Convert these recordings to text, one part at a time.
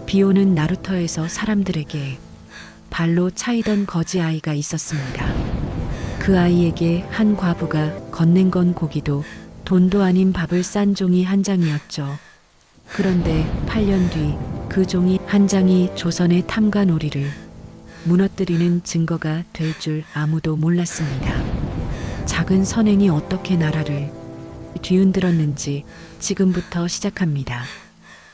비오는 나루터에서 사람들에게 발로 차이던 거지 아이가 있었습니다. 그 아이에게 한 과부가 건넨 건 고기도 돈도 아닌 밥을 싼 종이 한 장이었죠. 그런데 8년 뒤 그 종이 한 장이 조선의 탐관오리를 무너뜨리는 증거가 될 줄 아무도 몰랐습니다. 작은 선행이 어떻게 나라를 뒤흔들었는지 지금부터 시작합니다.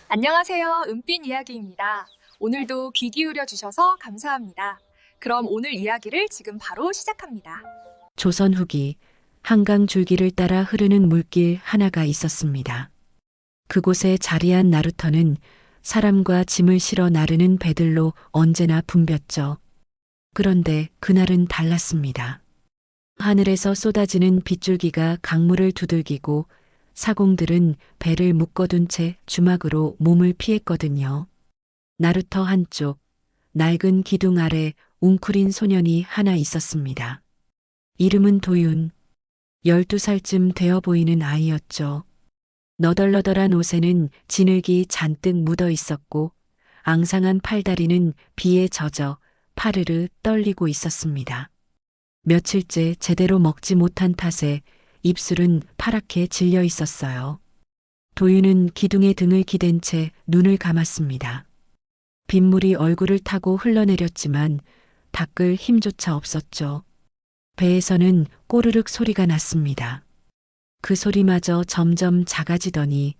안녕하세요. 은빛 이야기입니다. 오늘도 귀 기울여 주셔서 감사합니다. 그럼 오늘 이야기를 지금 바로 시작합니다. 조선 후기 한강 줄기를 따라 흐르는 물길 하나가 있었습니다. 그곳에 자리한 나루터는 사람과 짐을 실어 나르는 배들로 언제나 붐볐죠. 그런데 그날은 달랐습니다. 하늘에서 쏟아지는 빗줄기가 강물을 두들기고 사공들은 배를 묶어둔 채 주막으로 몸을 피했거든요. 나루터 한쪽, 낡은 기둥 아래 웅크린 소년이 하나 있었습니다. 이름은 도윤, 12살쯤 되어 보이는 아이였죠. 너덜너덜한 옷에는 진흙이 잔뜩 묻어 있었고 앙상한 팔다리는 비에 젖어 파르르 떨리고 있었습니다. 며칠째 제대로 먹지 못한 탓에 입술은 파랗게 질려 있었어요. 도윤은 기둥에 등을 기댄 채 눈을 감았습니다. 빗물이 얼굴을 타고 흘러내렸지만 닦을 힘조차 없었죠. 배에서는 꼬르륵 소리가 났습니다. 그 소리마저 점점 작아지더니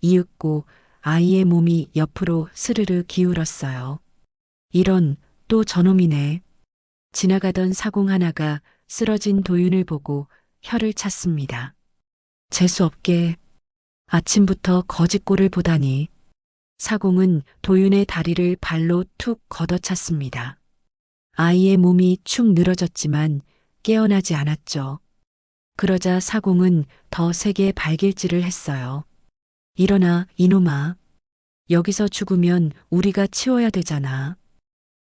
이윽고 아이의 몸이 옆으로 스르르 기울었어요. 이런, 또 저놈이네. 지나가던 사공 하나가 쓰러진 도윤을 보고 혀를 찼습니다. 재수없게 아침부터 거짓골을 보다니. 사공은 도윤의 다리를 발로 툭 걷어찼습니다. 아이의 몸이 축 늘어졌지만 깨어나지 않았죠. 그러자 사공은 더 세게 발길질을 했어요. 일어나, 이놈아. 여기서 죽으면 우리가 치워야 되잖아.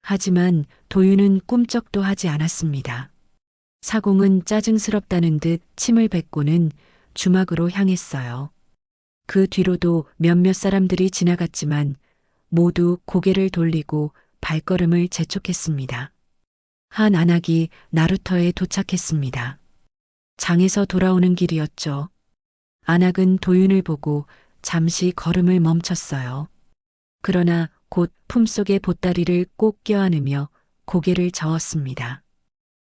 하지만 도윤은 꿈쩍도 하지 않았습니다. 사공은 짜증스럽다는 듯 침을 뱉고는 주막으로 향했어요. 그 뒤로도 몇몇 사람들이 지나갔지만 모두 고개를 돌리고 발걸음을 재촉했습니다. 한 안악이 나루터에 도착했습니다. 장에서 돌아오는 길이었죠. 안악은 도윤을 보고 잠시 걸음을 멈췄어요. 그러나 곧 품속의 보따리를 꼭 껴안으며 고개를 저었습니다.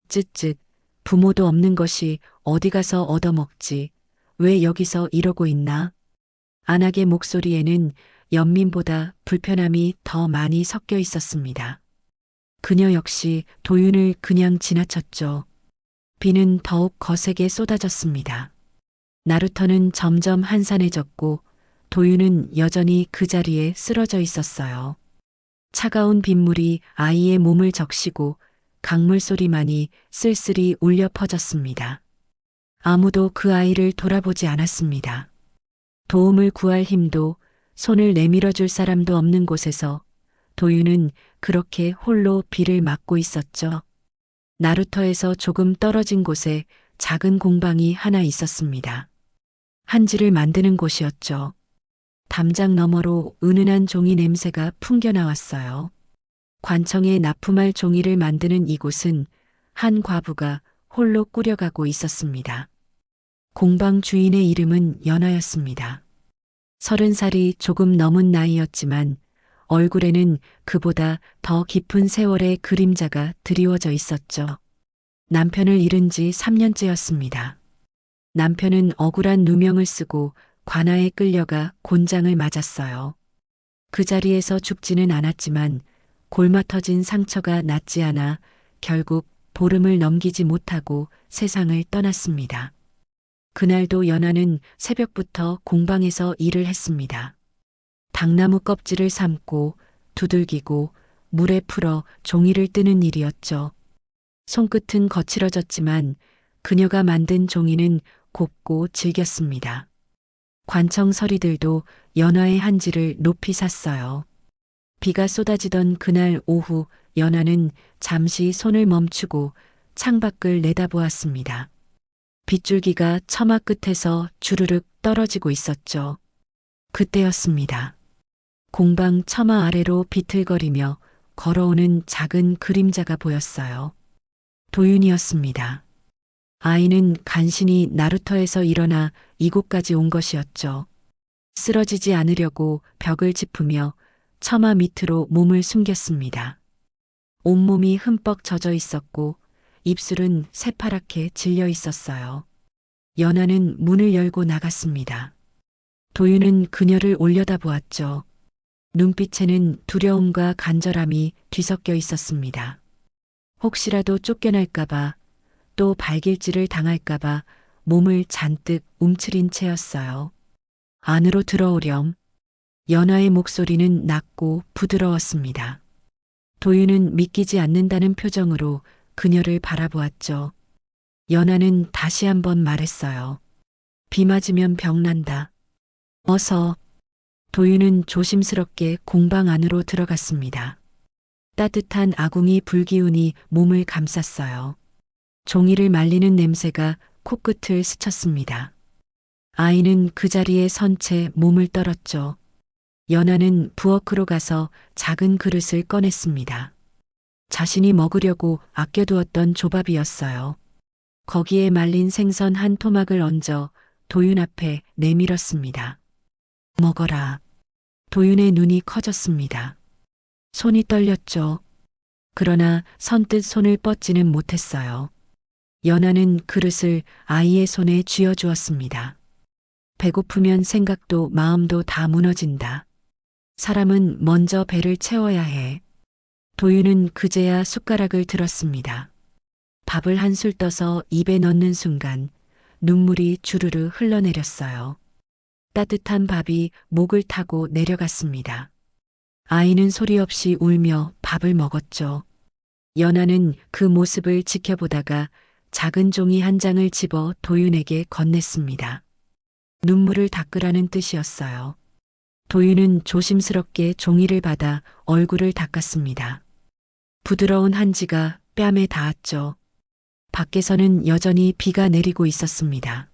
쯧쯧, 부모도 없는 것이 어디 가서 얻어먹지. 왜 여기서 이러고 있나? 안악의 목소리에는 연민보다 불편함이 더 많이 섞여 있었습니다. 그녀 역시 도윤을 그냥 지나쳤죠. 비는 더욱 거세게 쏟아졌습니다. 나루터는 점점 한산해졌고 도윤은 여전히 그 자리에 쓰러져 있었어요. 차가운 빗물이 아이의 몸을 적시고 강물 소리만이 쓸쓸히 울려 퍼졌습니다. 아무도 그 아이를 돌아보지 않았습니다. 도움을 구할 힘도 손을 내밀어 줄 사람도 없는 곳에서 도윤은 그렇게 홀로 비를 맞고 있었죠. 나루터에서 조금 떨어진 곳에 작은 공방이 하나 있었습니다. 한지를 만드는 곳이었죠. 담장 너머로 은은한 종이 냄새가 풍겨나왔어요. 관청에 납품할 종이를 만드는 이곳은 한 과부가 홀로 꾸려가고 있었습니다. 공방 주인의 이름은 연하였습니다. 30살이 조금 넘은 나이였지만 얼굴에는 그보다 더 깊은 세월의 그림자가 드리워져 있었죠. 남편을 잃은 지 3년째였습니다. 남편은 억울한 누명을 쓰고 관아에 끌려가 곤장을 맞았어요. 그 자리에서 죽지는 않았지만 골마 터진 상처가 낫지 않아 결국 보름을 넘기지 못하고 세상을 떠났습니다. 그날도 연하는 새벽부터 공방에서 일을 했습니다. 당나무 껍질을 삶고 두들기고 물에 풀어 종이를 뜨는 일이었죠. 손끝은 거칠어졌지만 그녀가 만든 종이는 곱고 질겼습니다. 관청 서리들도 연화의 한지를 높이 샀어요. 비가 쏟아지던 그날 오후 연화는 잠시 손을 멈추고 창밖을 내다보았습니다. 빗줄기가 처마 끝에서 주르륵 떨어지고 있었죠. 그때였습니다. 공방 처마 아래로 비틀거리며 걸어오는 작은 그림자가 보였어요. 도윤이었습니다. 아이는 간신히 나루터에서 일어나 이곳까지 온 것이었죠. 쓰러지지 않으려고 벽을 짚으며 처마 밑으로 몸을 숨겼습니다. 온몸이 흠뻑 젖어 있었고 입술은 새파랗게 질려 있었어요. 연하는 문을 열고 나갔습니다. 도윤은 그녀를 올려다보았죠. 눈빛에는 두려움과 간절함이 뒤섞여 있었습니다. 혹시라도 쫓겨날까봐 또 발길질을 당할까봐 몸을 잔뜩 움츠린 채였어요. 안으로 들어오렴. 연하의 목소리는 낮고 부드러웠습니다. 도윤은 믿기지 않는다는 표정으로 그녀를 바라보았죠. 연하는 다시 한번 말했어요. 비 맞으면 병난다. 어서. 도윤은 조심스럽게 공방 안으로 들어갔습니다. 따뜻한 아궁이 불기운이 몸을 감쌌어요. 종이를 말리는 냄새가 코끝을 스쳤습니다. 아이는 그 자리에 선 채 몸을 떨었죠. 연하는 부엌으로 가서 작은 그릇을 꺼냈습니다. 자신이 먹으려고 아껴두었던 조밥이었어요. 거기에 말린 생선 한 토막을 얹어 도윤 앞에 내밀었습니다. 먹어라. 도윤의 눈이 커졌습니다. 손이 떨렸죠. 그러나 선뜻 손을 뻗지는 못했어요. 연하는 그릇을 아이의 손에 쥐어주었습니다. 배고프면 생각도 마음도 다 무너진다. 사람은 먼저 배를 채워야 해. 도윤은 그제야 숟가락을 들었습니다. 밥을 한술 떠서 입에 넣는 순간 눈물이 주르르 흘러내렸어요. 따뜻한 밥이 목을 타고 내려갔습니다. 아이는 소리 없이 울며 밥을 먹었죠. 연하는 그 모습을 지켜보다가 작은 종이 한 장을 집어 도윤에게 건넸습니다. 눈물을 닦으라는 뜻이었어요. 도윤은 조심스럽게 종이를 받아 얼굴을 닦았습니다. 부드러운 한지가 뺨에 닿았죠. 밖에서는 여전히 비가 내리고 있었습니다.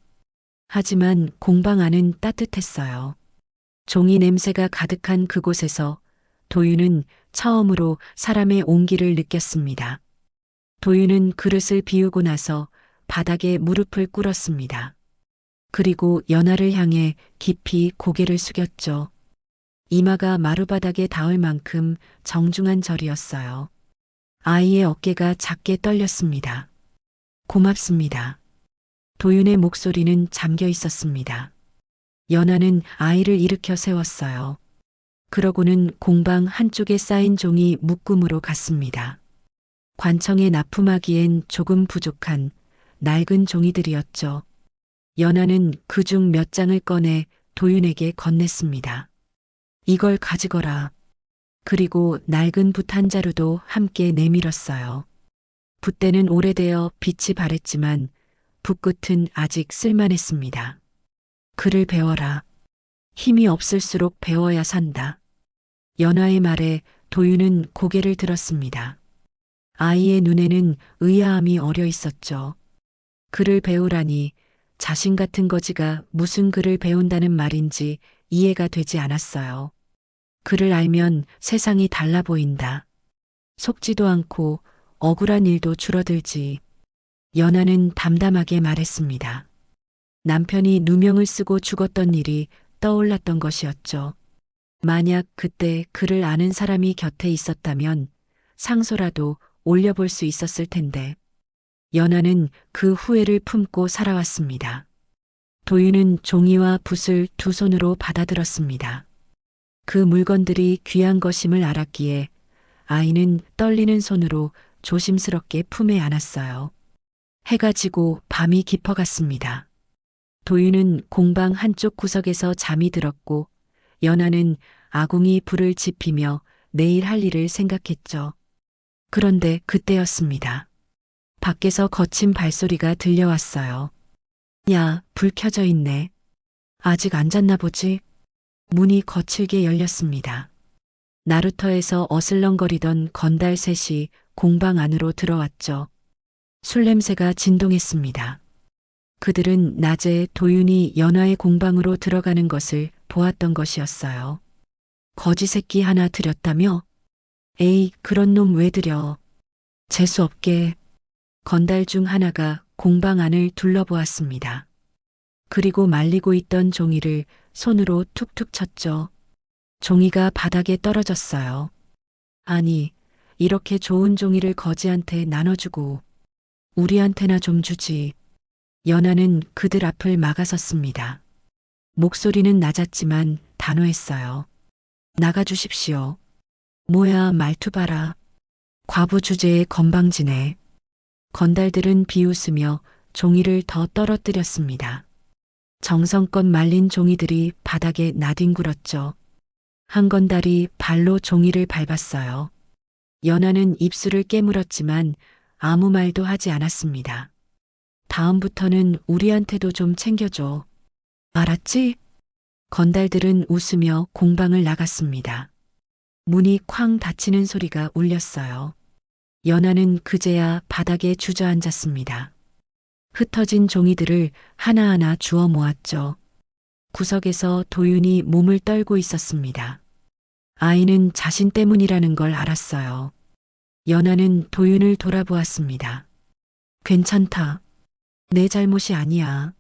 하지만 공방 안은 따뜻했어요. 종이 냄새가 가득한 그곳에서 도윤은 처음으로 사람의 온기를 느꼈습니다. 도윤은 그릇을 비우고 나서 바닥에 무릎을 꿇었습니다. 그리고 연하를 향해 깊이 고개를 숙였죠. 이마가 마루바닥에 닿을 만큼 정중한 절이었어요. 아이의 어깨가 작게 떨렸습니다. 고맙습니다. 도윤의 목소리는 잠겨 있었습니다. 연하는 아이를 일으켜 세웠어요. 그러고는 공방 한쪽에 쌓인 종이 묶음으로 갔습니다. 관청에 납품하기엔 조금 부족한 낡은 종이들이었죠. 연하는 그중 몇 장을 꺼내 도윤에게 건넸습니다. 이걸 가지거라. 그리고 낡은 붓 한 자루도 함께 내밀었어요. 붓대는 오래되어 빛이 바랬지만 붓끝은 아직 쓸만했습니다. 글을 배워라. 힘이 없을수록 배워야 산다. 연하의 말에 도윤은 고개를 들었습니다. 아이의 눈에는 의아함이 어려 있었죠. 글을 배우라니 자신 같은 거지가 무슨 글을 배운다는 말인지 이해가 되지 않았어요. 글을 알면 세상이 달라 보인다. 속지도 않고 억울한 일도 줄어들지. 연하는 담담하게 말했습니다. 남편이 누명을 쓰고 죽었던 일이 떠올랐던 것이었죠. 만약 그때 그를 아는 사람이 곁에 있었다면 상소라도 올려볼 수 있었을 텐데. 연하는 그 후회를 품고 살아왔습니다. 도윤은 종이와 붓을 두 손으로 받아들었습니다. 그 물건들이 귀한 것임을 알았기에 아이는 떨리는 손으로 조심스럽게 품에 안았어요. 해가 지고 밤이 깊어갔습니다. 도윤은 공방 한쪽 구석에서 잠이 들었고 연하는 아궁이 불을 지피며 내일 할 일을 생각했죠. 그런데 그때였습니다. 밖에서 거친 발소리가 들려왔어요. 야, 불 켜져 있네. 아직 안 잤나 보지? 문이 거칠게 열렸습니다. 나루터에서 어슬렁거리던 건달 셋이 공방 안으로 들어왔죠. 술 냄새가 진동했습니다. 그들은 낮에 도윤이 연하의 공방으로 들어가는 것을 보았던 것이었어요. 거지 새끼 하나 들였다며? 에이, 그런 놈 왜 들여? 재수없게. 건달 중 하나가 공방 안을 둘러보았습니다. 그리고 말리고 있던 종이를 손으로 툭툭 쳤죠. 종이가 바닥에 떨어졌어요. 아니, 이렇게 좋은 종이를 거지한테 나눠주고 우리한테나 좀 주지. 연하는 그들 앞을 막아섰습니다. 목소리는 낮았지만 단호했어요. 나가주십시오. 뭐야, 말투 봐라. 과부 주제에 건방지네. 건달들은 비웃으며 종이를 더 떨어뜨렸습니다. 정성껏 말린 종이들이 바닥에 나뒹굴었죠. 한 건달이 발로 종이를 밟았어요. 연하는 입술을 깨물었지만 아무 말도 하지 않았습니다. 다음부터는 우리한테도 좀 챙겨줘. 알았지? 건달들은 웃으며 공방을 나갔습니다. 문이 쾅 닫히는 소리가 울렸어요. 연하는 그제야 바닥에 주저앉았습니다. 흩어진 종이들을 하나하나 주워 모았죠. 구석에서 도윤이 몸을 떨고 있었습니다. 아이는 자신 때문이라는 걸 알았어요. 연하는 도윤을 돌아보았습니다. 괜찮다. 내 잘못이 아니야.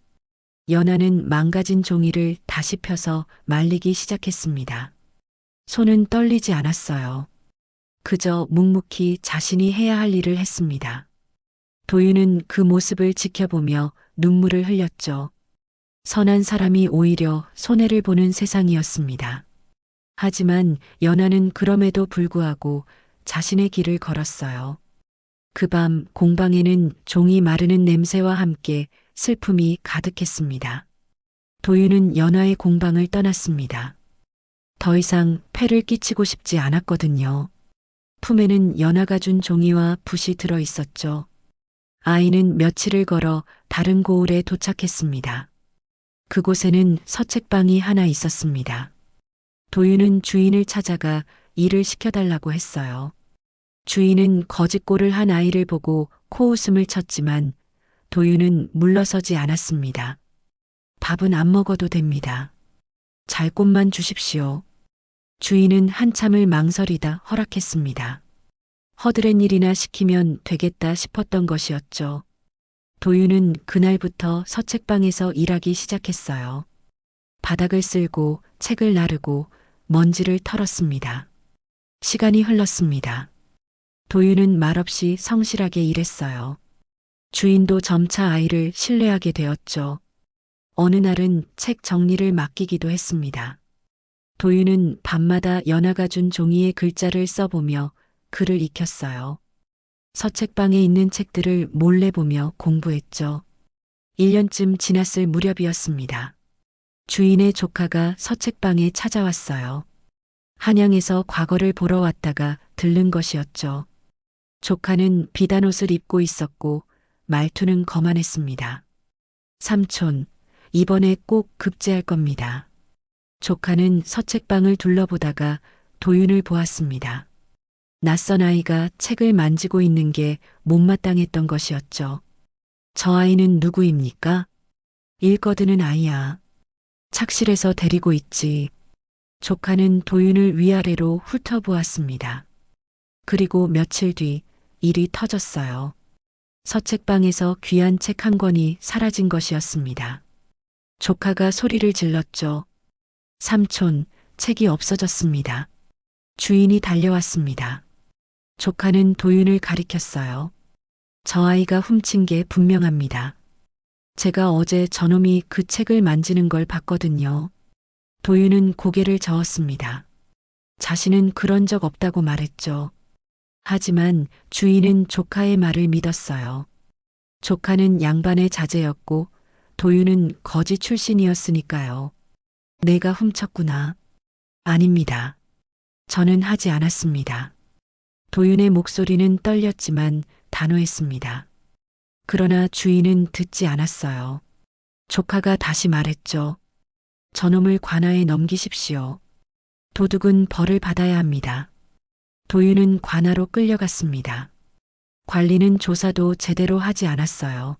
연하는 망가진 종이를 다시 펴서 말리기 시작했습니다. 손은 떨리지 않았어요. 그저 묵묵히 자신이 해야 할 일을 했습니다. 도윤은 그 모습을 지켜보며 눈물을 흘렸죠. 선한 사람이 오히려 손해를 보는 세상이었습니다. 하지만 연하는 그럼에도 불구하고 자신의 길을 걸었어요. 그 밤 공방에는 종이 마르는 냄새와 함께 슬픔이 가득했습니다. 도윤은 연하의 공방을 떠났습니다. 더 이상 폐를 끼치고 싶지 않았거든요. 품에는 연하가 준 종이와 붓이 들어 있었죠. 아이는 며칠을 걸어 다른 고을에 도착했습니다. 그곳에는 서책방이 하나 있었습니다. 도윤은 주인을 찾아가 일을 시켜달라고 했어요. 주인은 거짓골을 한 아이를 보고 코웃음을 쳤지만 도윤은 물러서지 않았습니다. 밥은 안 먹어도 됩니다. 잘 곳만 주십시오. 주인은 한참을 망설이다 허락했습니다. 허드렛 일이나 시키면 되겠다 싶었던 것이었죠. 도윤은 그날부터 서책방에서 일하기 시작했어요. 바닥을 쓸고 책을 나르고 먼지를 털었습니다. 시간이 흘렀습니다. 도윤은 말없이 성실하게 일했어요. 주인도 점차 아이를 신뢰하게 되었죠. 어느 날은 책 정리를 맡기기도 했습니다. 도윤은 밤마다 연하가 준 종이에 글자를 써보며 글을 익혔어요. 서책방에 있는 책들을 몰래 보며 공부했죠. 1년쯤 지났을 무렵이었습니다. 주인의 조카가 서책방에 찾아왔어요. 한양에서 과거를 보러 왔다가 들른 것이었죠. 조카는 비단 옷을 입고 있었고 말투는 거만했습니다. 삼촌, 이번에 꼭 급제할 겁니다. 조카는 서책방을 둘러보다가 도윤을 보았습니다. 낯선 아이가 책을 만지고 있는 게 못마땅했던 것이었죠. 저 아이는 누구입니까? 일거드는 아이야. 착실해서 데리고 있지. 조카는 도윤을 위아래로 훑어보았습니다. 그리고 며칠 뒤 일이 터졌어요. 서책방에서 귀한 책 한 권이 사라진 것이었습니다. 조카가 소리를 질렀죠. 삼촌, 책이 없어졌습니다. 주인이 달려왔습니다. 조카는 도윤을 가리켰어요. 저 아이가 훔친 게 분명합니다. 제가 어제 저놈이 그 책을 만지는 걸 봤거든요. 도윤은 고개를 저었습니다. 자신은 그런 적 없다고 말했죠. 하지만 주인은 조카의 말을 믿었어요. 조카는 양반의 자제였고 도윤은 거지 출신이었으니까요. 내가 훔쳤구나. 아닙니다. 저는 하지 않았습니다. 도윤의 목소리는 떨렸지만 단호했습니다. 그러나 주인은 듣지 않았어요. 조카가 다시 말했죠. 저놈을 관아에 넘기십시오. 도둑은 벌을 받아야 합니다. 도윤은 관아로 끌려갔습니다. 관리는 조사도 제대로 하지 않았어요.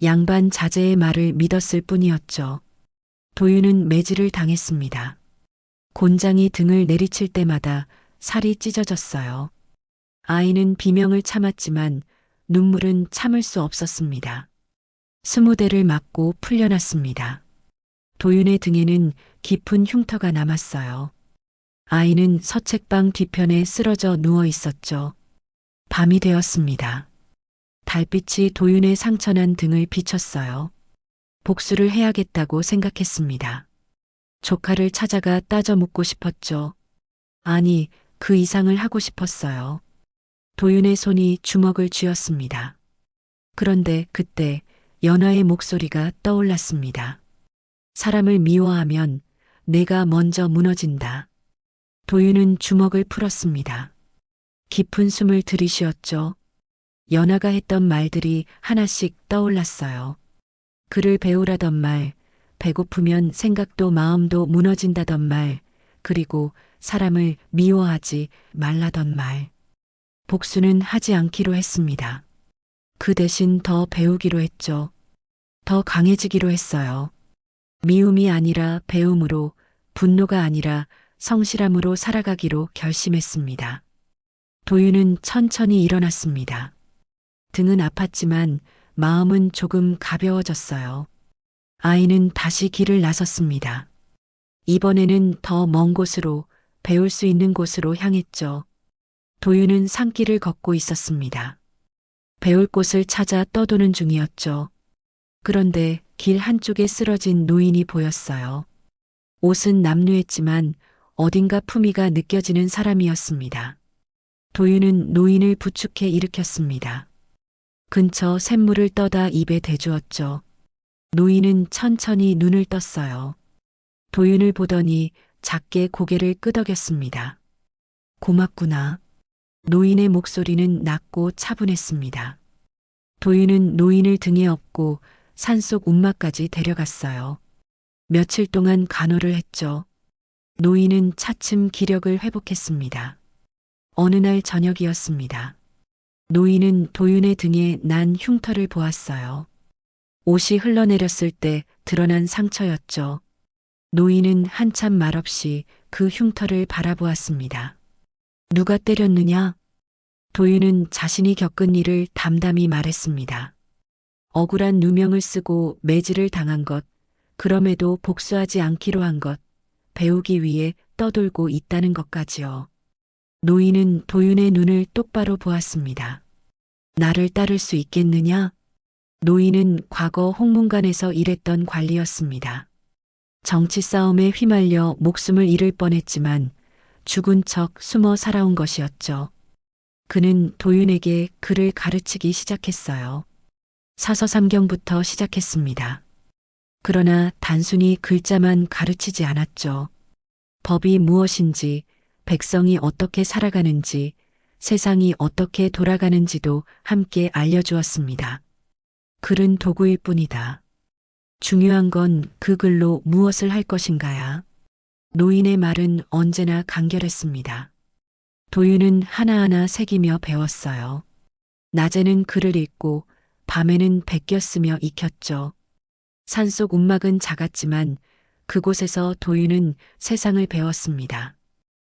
양반 자제의 말을 믿었을 뿐이었죠. 도윤은 매질을 당했습니다. 곤장이 등을 내리칠 때마다 살이 찢어졌어요. 아이는 비명을 참았지만 눈물은 참을 수 없었습니다. 20대를 맞고 풀려났습니다. 도윤의 등에는 깊은 흉터가 남았어요. 아이는 서책방 뒤편에 쓰러져 누워 있었죠. 밤이 되었습니다. 달빛이 도윤의 상처난 등을 비쳤어요. 복수를 해야겠다고 생각했습니다. 조카를 찾아가 따져 묻고 싶었죠. 아니, 그 이상을 하고 싶었어요. 도윤의 손이 주먹을 쥐었습니다. 그런데 그때 연하의 목소리가 떠올랐습니다. 사람을 미워하면 내가 먼저 무너진다. 도윤은 주먹을 풀었습니다. 깊은 숨을 들이쉬었죠. 연하가 했던 말들이 하나씩 떠올랐어요. 그를 배우라던 말, 배고프면 생각도 마음도 무너진다던 말, 그리고 사람을 미워하지 말라던 말. 복수는 하지 않기로 했습니다. 그 대신 더 배우기로 했죠. 더 강해지기로 했어요. 미움이 아니라 배움으로, 분노가 아니라 성실함으로 살아가기로 결심했습니다. 도윤은 천천히 일어났습니다. 등은 아팠지만 마음은 조금 가벼워졌어요. 아이는 다시 길을 나섰습니다. 이번에는 더 먼 곳으로, 배울 수 있는 곳으로 향했죠. 도윤은 산길을 걷고 있었습니다. 배울 곳을 찾아 떠도는 중이었죠. 그런데 길 한쪽에 쓰러진 노인이 보였어요. 옷은 남루했지만 어딘가 품위가 느껴지는 사람이었습니다. 도윤은 노인을 부축해 일으켰습니다. 근처 샘물을 떠다 입에 대주었죠. 노인은 천천히 눈을 떴어요. 도윤을 보더니 작게 고개를 끄덕였습니다. 고맙구나. 노인의 목소리는 낮고 차분했습니다. 도윤은 노인을 등에 업고 산속 움막까지 데려갔어요. 며칠 동안 간호를 했죠. 노인은 차츰 기력을 회복했습니다. 어느 날 저녁이었습니다. 노인은 도윤의 등에 난 흉터를 보았어요. 옷이 흘러내렸을 때 드러난 상처였죠. 노인은 한참 말없이 그 흉터를 바라보았습니다. 누가 때렸느냐? 도윤은 자신이 겪은 일을 담담히 말했습니다. 억울한 누명을 쓰고 매질을 당한 것, 그럼에도 복수하지 않기로 한 것, 배우기 위해 떠돌고 있다는 것까지요. 노인은 도윤의 눈을 똑바로 보았습니다. 나를 따를 수 있겠느냐? 노인은 과거 홍문관에서 일했던 관리였습니다. 정치 싸움에 휘말려 목숨을 잃을 뻔했지만 죽은 척 숨어 살아온 것이었죠. 그는 도윤에게 글을 가르치기 시작했어요. 사서삼경부터 시작했습니다. 그러나 단순히 글자만 가르치지 않았죠. 법이 무엇인지, 백성이 어떻게 살아가는지, 세상이 어떻게 돌아가는지도 함께 알려주었습니다. 글은 도구일 뿐이다. 중요한 건 그 글로 무엇을 할 것인가야. 노인의 말은 언제나 간결했습니다. 도윤은 하나하나 새기며 배웠어요. 낮에는 글을 읽고 밤에는 베껴 쓰며 익혔죠. 산속 움막은 작았지만 그곳에서 도윤은 세상을 배웠습니다.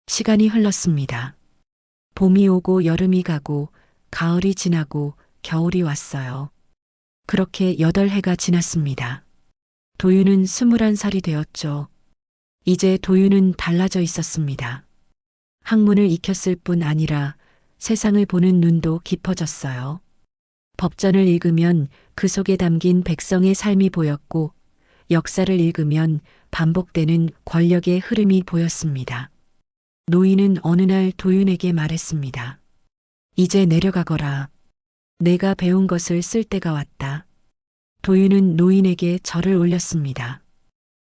시간이 흘렀습니다. 봄이 오고 여름이 가고 가을이 지나고 겨울이 왔어요. 그렇게 8해가 지났습니다. 도윤은 21살이 되었죠. 이제 도윤은 달라져 있었습니다. 학문을 익혔을 뿐 아니라 세상을 보는 눈도 깊어졌어요. 법전을 읽으면 그 속에 담긴 백성의 삶이 보였고 역사를 읽으면 반복되는 권력의 흐름이 보였습니다. 노인은 어느 날 도윤에게 말했습니다. 이제 내려가거라. 내가 배운 것을 쓸 때가 왔다. 도윤은 노인에게 절을 올렸습니다.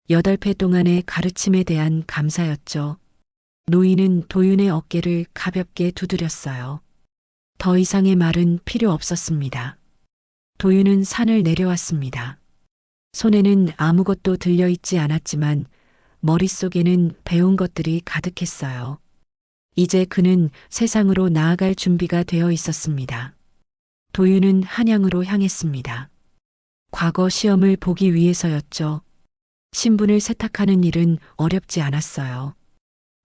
8회 동안의 가르침에 대한 감사였죠. 노인은 도윤의 어깨를 가볍게 두드렸어요. 더 이상의 말은 필요 없었습니다. 도윤은 산을 내려왔습니다. 손에는 아무것도 들려있지 않았지만 머릿속에는 배운 것들이 가득했어요. 이제 그는 세상으로 나아갈 준비가 되어 있었습니다. 도윤은 한양으로 향했습니다. 과거 시험을 보기 위해서였죠. 신분을 세탁하는 일은 어렵지 않았어요.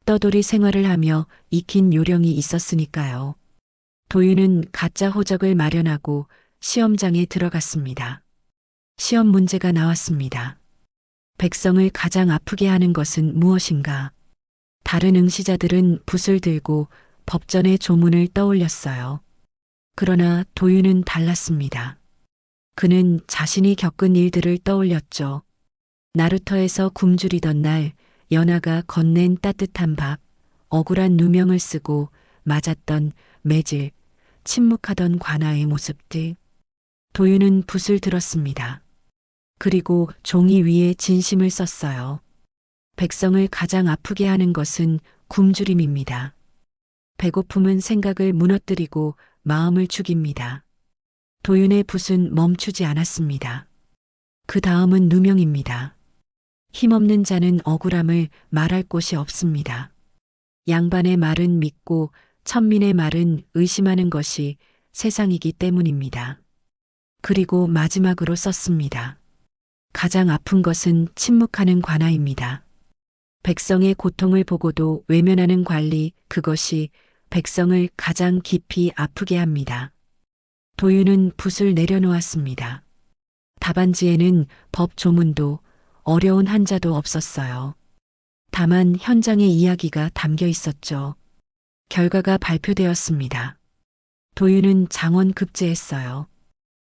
떠돌이 생활을 하며 익힌 요령이 있었으니까요. 도윤은 가짜 호적을 마련하고 시험장에 들어갔습니다. 시험 문제가 나왔습니다. 백성을 가장 아프게 하는 것은 무엇인가? 다른 응시자들은 붓을 들고 법전의 조문을 떠올렸어요. 그러나 도윤은 달랐습니다. 그는 자신이 겪은 일들을 떠올렸죠. 나루터에서 굶주리던 날 연하가 건넨 따뜻한 밥, 억울한 누명을 쓰고 맞았던 매질, 침묵하던 관아의 모습들. 도윤은 붓을 들었습니다. 그리고 종이 위에 진심을 썼어요. 백성을 가장 아프게 하는 것은 굶주림입니다. 배고픔은 생각을 무너뜨리고 마음을 죽입니다. 도윤의 붓은 멈추지 않았습니다. 그 다음은 누명입니다. 힘없는 자는 억울함을 말할 곳이 없습니다. 양반의 말은 믿고 천민의 말은 의심하는 것이 세상이기 때문입니다. 그리고 마지막으로 썼습니다. 가장 아픈 것은 침묵하는 관아입니다. 백성의 고통을 보고도 외면하는 관리, 그것이 백성을 가장 깊이 아프게 합니다. 도윤은 붓을 내려놓았습니다. 답안지에는 법 조문도 어려운 한자도 없었어요. 다만 현장의 이야기가 담겨 있었죠. 결과가 발표되었습니다. 도윤은 장원 급제했어요.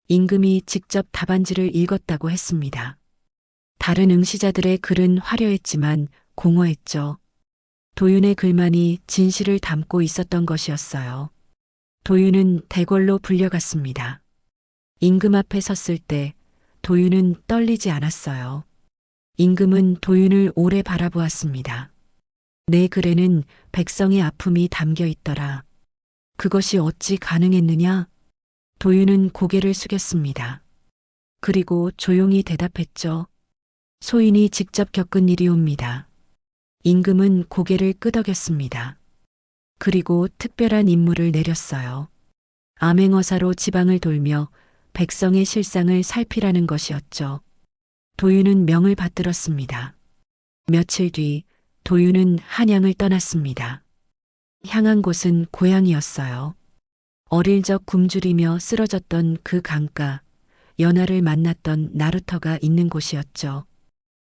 임금이 직접 답안지를 읽었다고 했습니다. 다른 응시자들의 글은 화려했지만 공허했죠. 도윤의 글만이 진실을 담고 있었던 것이었어요. 도윤은 대궐로 불려갔습니다. 임금 앞에 섰을 때 도윤은 떨리지 않았어요. 임금은 도윤을 오래 바라보았습니다. 내 글에는 백성의 아픔이 담겨 있더라. 그것이 어찌 가능했느냐? 도윤은 고개를 숙였습니다. 그리고 조용히 대답했죠. 소인이 직접 겪은 일이옵니다. 임금은 고개를 끄덕였습니다. 그리고 특별한 임무를 내렸어요. 암행어사로 지방을 돌며 백성의 실상을 살피라는 것이었죠. 도윤은 명을 받들었습니다. 며칠 뒤 도윤은 한양을 떠났습니다. 향한 곳은 고향이었어요. 어릴 적 굶주리며 쓰러졌던 그 강가, 연하를 만났던 나루터가 있는 곳이었죠.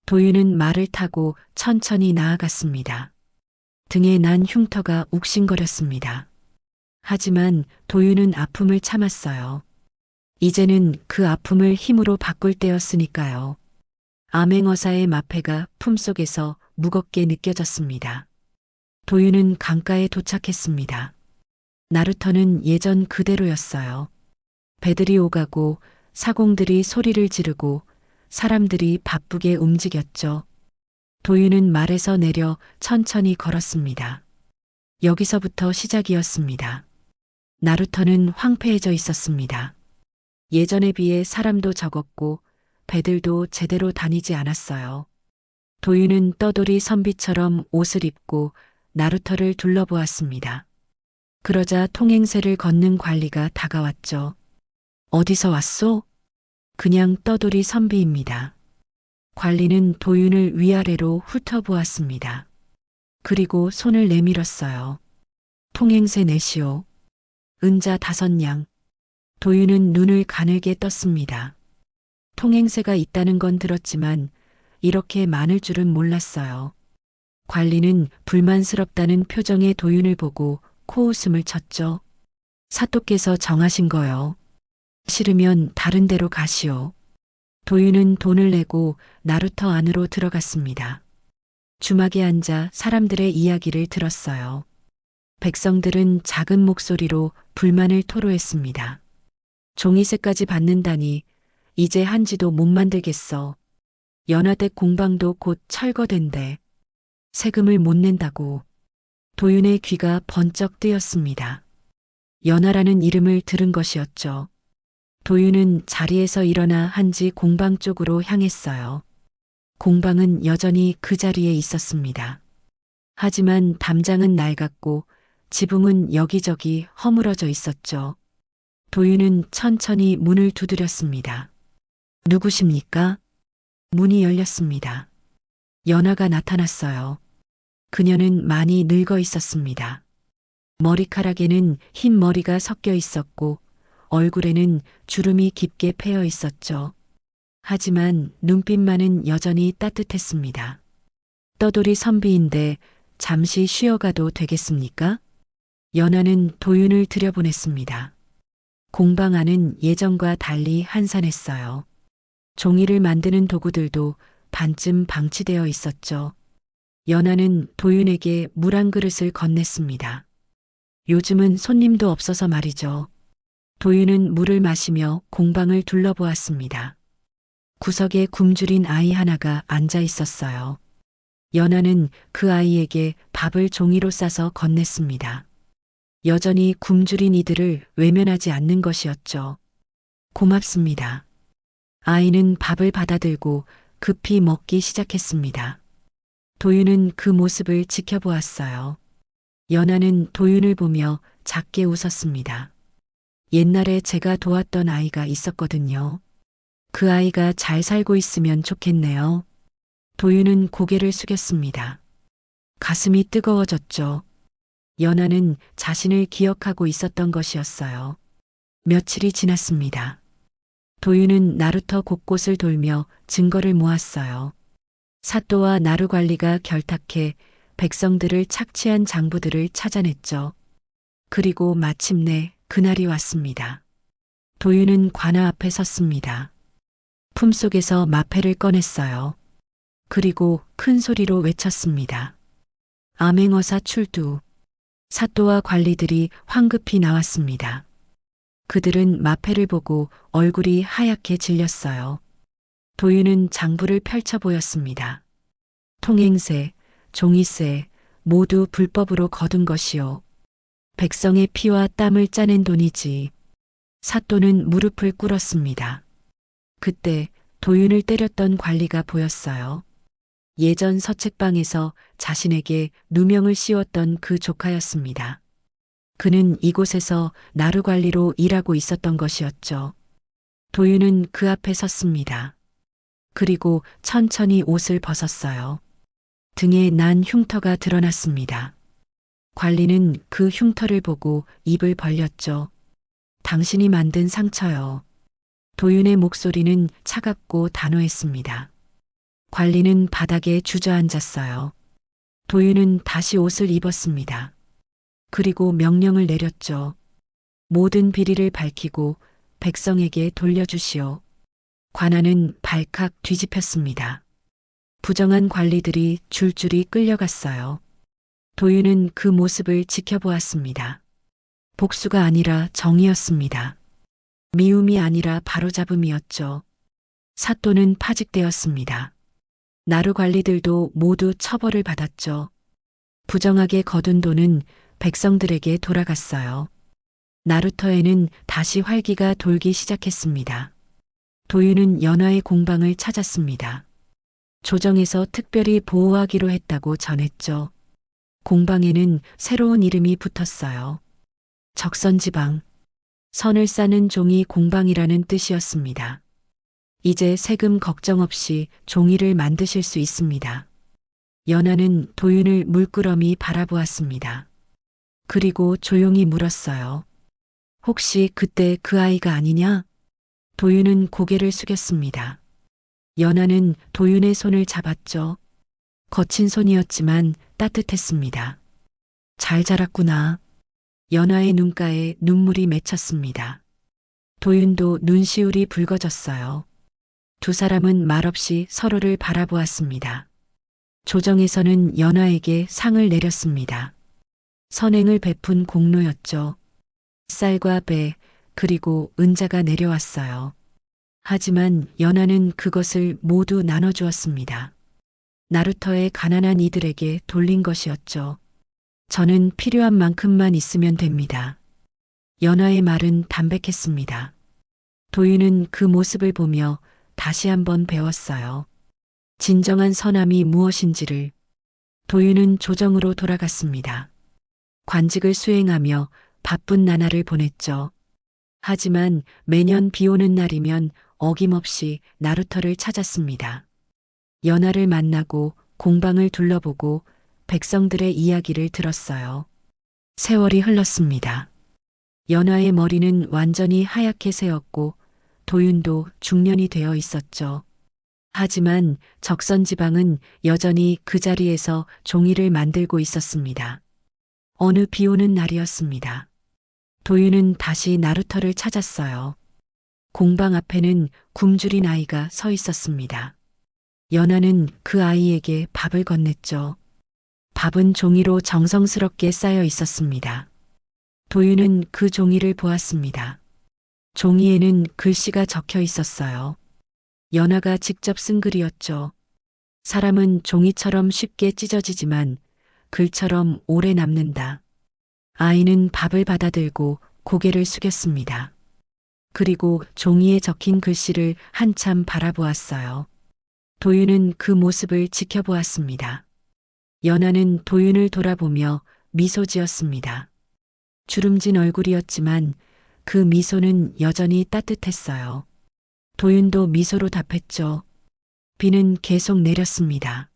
도윤은 말을 타고 천천히 나아갔습니다. 등에 난 흉터가 욱신거렸습니다. 하지만 도윤은 아픔을 참았어요. 이제는 그 아픔을 힘으로 바꿀 때였으니까요. 암행어사의 마패가 품속에서 무겁게 느껴졌습니다. 도윤은 강가에 도착했습니다. 나루터는 예전 그대로였어요. 배들이 오가고 사공들이 소리를 지르고 사람들이 바쁘게 움직였죠. 도윤은 말에서 내려 천천히 걸었습니다. 여기서부터 시작이었습니다. 나루터는 황폐해져 있었습니다. 예전에 비해 사람도 적었고 배들도 제대로 다니지 않았어요. 도윤은 떠돌이 선비처럼 옷을 입고 나루터를 둘러보았습니다. 그러자 통행세를 걷는 관리가 다가왔죠. 어디서 왔소? 그냥 떠돌이 선비입니다. 관리는 도윤을 위아래로 훑어보았습니다. 그리고 손을 내밀었어요. 통행세 내시오. 은자 5냥. 도윤은 눈을 가늘게 떴습니다. 통행세가 있다는 건 들었지만 이렇게 많을 줄은 몰랐어요. 관리는 불만스럽다는 표정의 도윤을 보고 코웃음을 쳤죠. 사또께서 정하신 거요. 싫으면 다른 데로 가시오. 도윤은 돈을 내고 나루터 안으로 들어갔습니다. 주막에 앉아 사람들의 이야기를 들었어요. 백성들은 작은 목소리로 불만을 토로했습니다. 종이세까지 받는다니 이제 한지도 못 만들겠어. 연화댁 공방도 곧 철거된대. 세금을 못 낸다고. 도윤의 귀가 번쩍 뜨였습니다. 연화라는 이름을 들은 것이었죠. 도윤은 자리에서 일어나 한지 공방 쪽으로 향했어요. 공방은 여전히 그 자리에 있었습니다. 하지만 담장은 낡았고 지붕은 여기저기 허물어져 있었죠. 도윤은 천천히 문을 두드렸습니다. 누구십니까? 문이 열렸습니다. 연하가 나타났어요. 그녀는 많이 늙어 있었습니다. 머리카락에는 흰 머리가 섞여 있었고 얼굴에는 주름이 깊게 패여 있었죠. 하지만 눈빛만은 여전히 따뜻했습니다. 떠돌이 선비인데 잠시 쉬어가도 되겠습니까? 연하는 도윤을 들여보냈습니다. 공방 안은 예전과 달리 한산했어요. 종이를 만드는 도구들도 반쯤 방치되어 있었죠. 연하는 도윤에게 물 한 그릇을 건넸습니다. 요즘은 손님도 없어서 말이죠. 도윤은 물을 마시며 공방을 둘러보았습니다. 구석에 굶주린 아이 하나가 앉아 있었어요. 연하는 그 아이에게 밥을 종이로 싸서 건넸습니다. 여전히 굶주린 이들을 외면하지 않는 것이었죠. 고맙습니다. 아이는 밥을 받아들고 급히 먹기 시작했습니다. 도윤은 그 모습을 지켜보았어요. 연하는 도윤을 보며 작게 웃었습니다. 옛날에 제가 도왔던 아이가 있었거든요. 그 아이가 잘 살고 있으면 좋겠네요. 도윤은 고개를 숙였습니다. 가슴이 뜨거워졌죠. 연하는 자신을 기억하고 있었던 것이었어요. 며칠이 지났습니다. 도윤은 나루터 곳곳을 돌며 증거를 모았어요. 사또와 나루 관리가 결탁해 백성들을 착취한 장부들을 찾아냈죠. 그리고 마침내 그날이 왔습니다. 도윤은 관아 앞에 섰습니다. 품속에서 마패를 꺼냈어요. 그리고 큰 소리로 외쳤습니다. 암행어사 출두. 사또와 관리들이 황급히 나왔습니다. 그들은 마패를 보고 얼굴이 하얗게 질렸어요. 도윤은 장부를 펼쳐 보였습니다. 통행세, 종이세 모두 불법으로 거둔 것이요. 백성의 피와 땀을 짜낸 돈이지. 사또는 무릎을 꿇었습니다. 그때 도윤을 때렸던 관리가 보였어요. 예전 서책방에서 자신에게 누명을 씌웠던 그 조카였습니다. 그는 이곳에서 나루 관리로 일하고 있었던 것이었죠. 도윤은 그 앞에 섰습니다. 그리고 천천히 옷을 벗었어요. 등에 난 흉터가 드러났습니다. 관리는 그 흉터를 보고 입을 벌렸죠. 당신이 만든 상처요. 도윤의 목소리는 차갑고 단호했습니다. 관리는 바닥에 주저앉았어요. 도윤은 다시 옷을 입었습니다. 그리고 명령을 내렸죠. 모든 비리를 밝히고 백성에게 돌려주시오. 관아는 발칵 뒤집혔습니다. 부정한 관리들이 줄줄이 끌려갔어요. 도윤은 그 모습을 지켜보았습니다. 복수가 아니라 정의였습니다. 미움이 아니라 바로잡음이었죠. 사또는 파직되었습니다. 나루 관리들도 모두 처벌을 받았죠. 부정하게 거둔 돈은 백성들에게 돌아갔어요. 나루터에는 다시 활기가 돌기 시작했습니다. 도윤은 연하의 공방을 찾았습니다. 조정에서 특별히 보호하기로 했다고 전했죠. 공방에는 새로운 이름이 붙었어요. 적선지방. 선을 싸는 종이 공방이라는 뜻이었습니다. 이제 세금 걱정 없이 종이를 만드실 수 있습니다. 연하는 도윤을 물끄러미 바라보았습니다. 그리고 조용히 물었어요. 혹시 그때 그 아이가 아니냐? 도윤은 고개를 숙였습니다. 연하는 도윤의 손을 잡았죠. 거친 손이었지만 따뜻했습니다. 잘 자랐구나. 연하의 눈가에 눈물이 맺혔습니다. 도윤도 눈시울이 붉어졌어요. 두 사람은 말없이 서로를 바라보았습니다. 조정에서는 연하에게 상을 내렸습니다. 선행을 베푼 공로였죠. 쌀과 배, 그리고 은자가 내려왔어요. 하지만 연하는 그것을 모두 나눠주었습니다. 나루터의 가난한 이들에게 돌린 것이었죠. 저는 필요한 만큼만 있으면 됩니다. 연하의 말은 담백했습니다. 도윤은 그 모습을 보며 다시 한번 배웠어요. 진정한 선함이 무엇인지를. 도윤은 조정으로 돌아갔습니다. 관직을 수행하며 바쁜 나날을 보냈죠. 하지만 매년 비 오는 날이면 어김없이 나루터를 찾았습니다. 연하를 만나고 공방을 둘러보고 백성들의 이야기를 들었어요. 세월이 흘렀습니다. 연화의 머리는 완전히 하얗게 새었고 도윤도 중년이 되어 있었죠. 하지만 적선지방은 여전히 그 자리에서 종이를 만들고 있었습니다. 어느 비 오는 날이었습니다. 도윤은 다시 나루터를 찾았어요. 공방 앞에는 굶주린 아이가 서 있었습니다. 연하는 그 아이에게 밥을 건넸죠. 밥은 종이로 정성스럽게 쌓여 있었습니다. 도윤은 그 종이를 보았습니다. 종이에는 글씨가 적혀 있었어요. 연하가 직접 쓴 글이었죠. 사람은 종이처럼 쉽게 찢어지지만 글처럼 오래 남는다. 아이는 밥을 받아들고 고개를 숙였습니다. 그리고 종이에 적힌 글씨를 한참 바라보았어요. 도윤은 그 모습을 지켜보았습니다. 연하는 도윤을 돌아보며 미소 지었습니다. 주름진 얼굴이었지만 그 미소는 여전히 따뜻했어요. 도윤도 미소로 답했죠. 비는 계속 내렸습니다.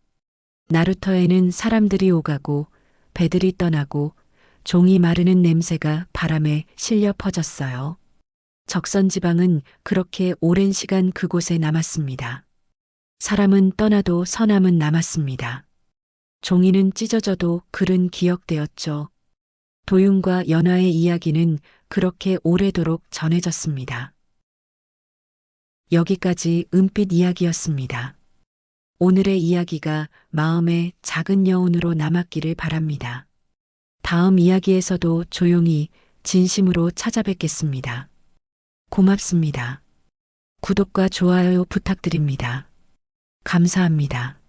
나루터에는 사람들이 오가고 배들이 떠나고 종이 마르는 냄새가 바람에 실려 퍼졌어요. 적선지방은 그렇게 오랜 시간 그곳에 남았습니다. 사람은 떠나도 서남은 남았습니다. 종이는 찢어져도 글은 기억되었죠. 도윤과 연하의 이야기는 그렇게 오래도록 전해졌습니다. 여기까지 은빛 이야기였습니다. 오늘의 이야기가 마음의 작은 여운으로 남았기를 바랍니다. 다음 이야기에서도 조용히 진심으로 찾아뵙겠습니다. 고맙습니다. 구독과 좋아요 부탁드립니다. 감사합니다.